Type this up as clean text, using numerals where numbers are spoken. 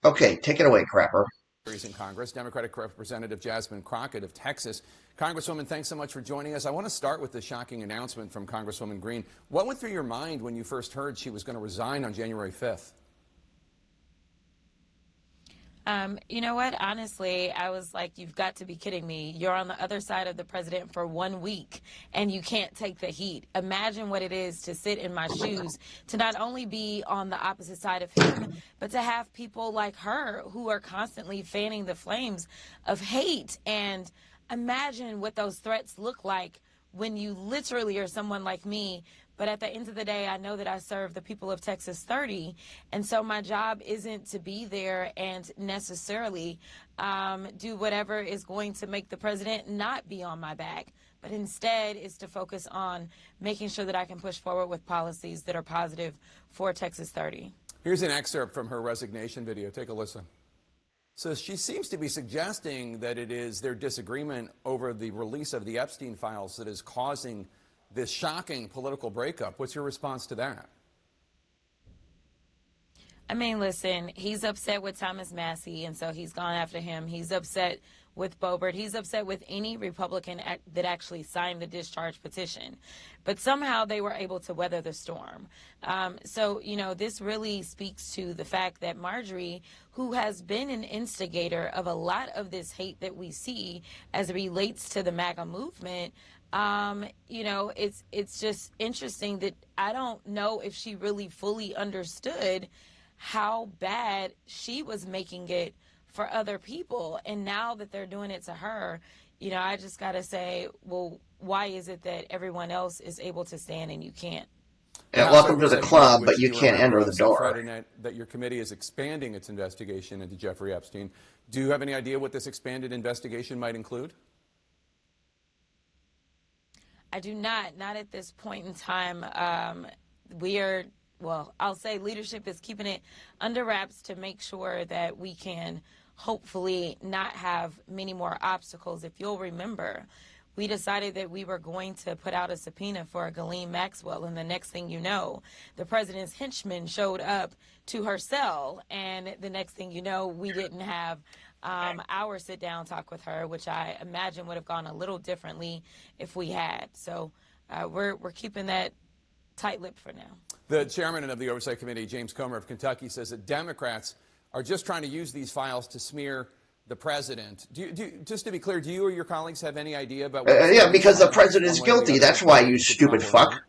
Okay, take it away, crapper. In Congress, Democratic Representative Jasmine Crockett of Texas. Congresswoman, thanks so much for joining us. I want to start with the shocking announcement from Congresswoman Green. What went through your mind when you first heard she was going to resign on January 5th? You know what? Honestly, I was like, you've got to be kidding me. You're on the other side of the president for 1 week and you can't take the heat. Imagine what it is to sit in my shoes, to not only be on the opposite side of him, but to have people like her who are constantly fanning the flames of hate. And imagine what those threats look like when you literally are someone like me. But at the end of the day, I know that I serve the people of Texas 30. And so my job isn't to be there and necessarily do whatever is going to make the president not be on my back, but instead is to focus on making sure that I can push forward with policies that are positive for Texas 30. Here's an excerpt from her resignation video. Take a listen. So she seems to be suggesting that it is their disagreement over the release of the Epstein files that is causing this shocking political breakup. What's your response to that? I mean, listen, he's upset with Thomas Massie, and so he's gone after him. He's upset with Boebert. He's upset with any Republican that actually signed the discharge petition. But somehow they were able to weather the storm. So, you know, this really speaks to the fact that Marjorie, who has been an instigator of a lot of this hate that we see as it relates to the MAGA movement, you know, it's just interesting that I don't know if she really fully understood how bad she was making it for other people. And now that they're doing it to her, you know, I just got to say, well, why is it that everyone else is able to stand and you can't? And welcome to the club, but you can't enter the door. Friday night that your committee is expanding its investigation into Jeffrey Epstein. Do you have any idea what this expanded investigation might include? I do not at this point in time. I'll say leadership is keeping it under wraps to make sure that we can hopefully not have many more obstacles. If you'll remember, we decided that we were going to put out a subpoena for Ghislaine Maxwell, and the next thing you know, the president's henchman showed up to her cell, and the next thing you know, we didn't have our sit-down talk with her, which I imagine would have gone a little differently if we had. So we're keeping that tight-lipped for now. The chairman of the Oversight Committee, James Comer of Kentucky, says that Democrats are just trying to use these files to smear the president. Just to be clear, do you or your colleagues have any idea about what Yeah, because the president is guilty. That's why, you stupid fuck.